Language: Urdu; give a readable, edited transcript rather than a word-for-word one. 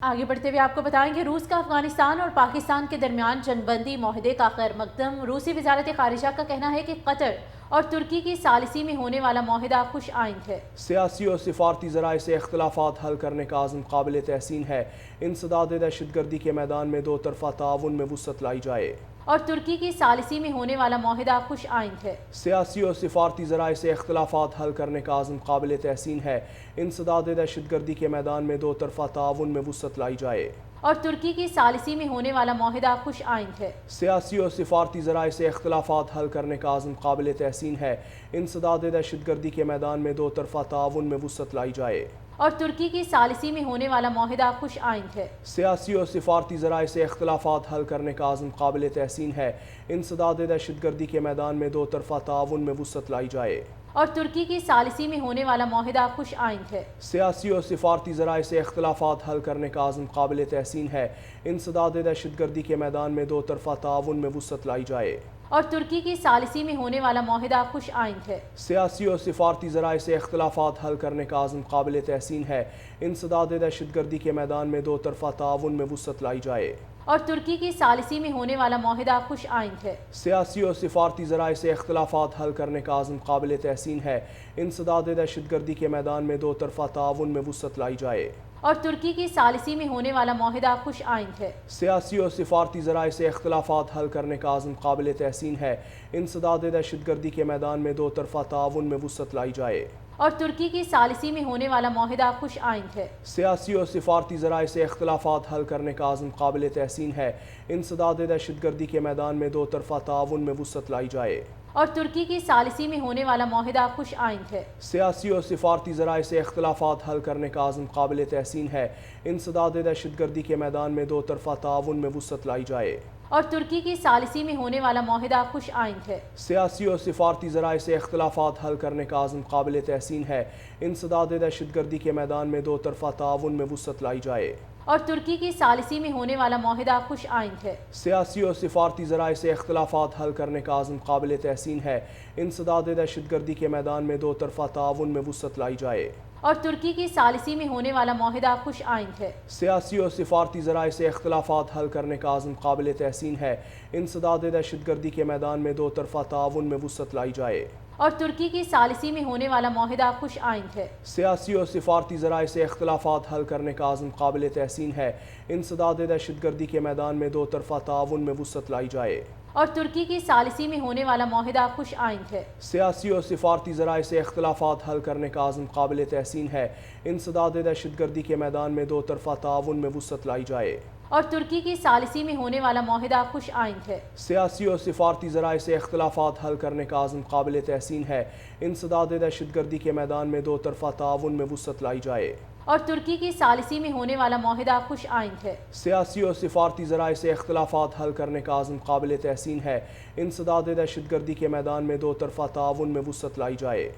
آگے بڑھتے ہوئے آپ کو بتائیں کہ روس کا افغانستان اور پاکستان کے درمیان جنگ بندی معاہدے کا خیر مقدم۔ روسی وزارت خارجہ کا کہنا ہے کہ قطر اور ترکی کی ثالثی میں ہونے والا معاہدہ خوش آئند ہے۔ سیاسی اور سفارتی ذرائع سے اختلافات حل کرنے کا عزم قابل تحسین ہے۔ انسداد دہشت گردی کے میدان میں دو طرفہ تعاون میں وسعت لائی جائے۔ اور ترکی کی ثالثی میں ہونے والا معاہدہ خوش آئند ہے۔ سیاسی اور سفارتی ذرائع سے اختلافات حل کرنے کا عزم قابل تحسین ہے۔ انسداد دہشت گردی کے میدان میں دو طرفہ تعاون میں وسعت لائی جائے۔ اور ترکی کی ثالثی میں ہونے والا معاہدہ خوش آئند ہے۔ سیاسی اور سفارتی ذرائع سے اختلافات حل کرنے کا عزم قابل تحسین ہے۔ انسداد دہشت گردی کے میدان میں دو طرفہ تعاون میں وسعت لائی جائے۔ اور ترکی کی ثالثی میں ہونے والا معاہدہ خوش آئند ہے۔ سیاسی اور سفارتی ذرائع سے اختلافات حل کرنے کا عزم قابل تحسین ہے۔ انسداد دہشت گردی کے میدان میں دو طرفہ تعاون میں وسعت لائی جائے۔ اور ترکی کی ثالثی میں ہونے والا معاہدہ خوش آئند ہے۔ سیاسی اور سفارتی ذرائع سے اختلافات حل کرنے کا عزم قابل تحسین ہے۔ انسداد دہشت گردی کے میدان میں دو طرفہ تعاون میں وسعت لائی جائے۔ اور ترکی کی ثالثی میں ہونے والا معاہدہ خوش آئند ہے۔ سیاسی اور سفارتی ذرائع سے اختلافات حل کرنے کا عزم قابل تحسین ہے۔ انسداد دہشت گردی کے میدان میں دو طرفہ تعاون میں وسعت لائی جائے۔ اور ترکی کی ثالثی میں ہونے والا معاہدہ خوش آئند ہے۔ سیاسی اور سفارتی ذرائع سے اختلافات حل کرنے کا عزم قابل تحسین ہے۔ انسداد دہشت گردی کے میدان میں دو طرفہ تعاون میں وسعت لائی جائے۔ اور ترکی کی ثالثی میں ہونے والا معاہدہ خوش آئند ہے۔ سیاسی اور سفارتی ذرائع سے اختلافات حل کرنے کا عزم قابل تحسین ہے۔ انسداد دہشت گردی کے میدان میں دو طرفہ تعاون میں وسعت لائی جائے۔ اور ترکی کی ثالثی میں ہونے والا معاہدہ خوش آئند ہے۔ سیاسی اور سفارتی ذرائع سے اختلافات حل کرنے کا عزم قابل تحسین ہے۔ انسداد دہشت گردی کے میدان میں دو طرفہ تعاون میں وسعت لائی جائے۔ اور ترکی کی ثالثی میں ہونے والا معاہدہ خوش آئند ہے۔ سیاسی اور سفارتی ذرائع سے اختلافات حل کرنے کا عزم قابل تحسین ہے۔ انسداد دہشت گردی کے میدان میں دو طرفہ تعاون میں وسعت لائی جائے۔ اور ترکی کی ثالثی میں ہونے والا معاہدہ خوش آئند ہے۔ سیاسی اور سفارتی ذرائع سے اختلافات حل کرنے کا عزم قابل تحسین ہے۔ انسداد دہشت گردی کے میدان میں دو طرفہ تعاون میں وسعت لائی جائے۔ اور ترکی کی ثالثی میں ہونے والا معاہدہ خوش آئند ہے۔ سیاسی اور سفارتی ذرائع سے اختلافات حل کرنے کا عزم قابل تحسین ہے۔ انسداد دہشت گردی کے میدان میں دو طرفہ تعاون میں وسعت لائی جائے۔ اور ترکی کی ثالثی میں ہونے والا معاہدہ خوش آئند ہے۔ سیاسی اور سفارتی ذرائع سے اختلافات حل کرنے کا عزم قابل تحسین ہے۔ انسداد دہشت گردی کے میدان میں دو طرفہ تعاون میں وسعت لائی جائے۔ اور ترکی کی ثالثی میں ہونے والا معاہدہ خوش آئند ہے۔ سیاسی اور سفارتی ذرائع سے اختلافات حل کرنے کا عزم قابل تحسین ہے۔ انسداد دہشت گردی کے میدان میں دو طرفہ تعاون میں وسعت لائی جائے۔ اور ترکی کی ثالثی میں ہونے والا معاہدہ خوش آئند ہے۔ سیاسی اور سفارتی ذرائع سے اختلافات حل کرنے کا عزم قابل تحسین ہے۔ انسداد دہشت گردی کے میدان میں دو طرفہ تعاون میں وسعت لائی جائے۔ اور ترکی کی ثالثی میں ہونے والا معاہدہ خوش آئند ہے۔ سیاسی اور سفارتی ذرائع سے اختلافات حل کرنے کا عزم قابل تحسین ہے۔ انسداد دہشت گردی کے میدان میں دو طرفہ تعاون میں وسعت لائی جائے۔ اور ترکی کی ثالثی میں ہونے والا معاہدہ خوش آئند ہے۔ سیاسی اور سفارتی ذرائع سے اختلافات حل کرنے کا عزم قابل تحسین ہے۔ انسداد دہشت گردی کے میدان میں دو طرفہ تعاون میں وسعت لائی جائے۔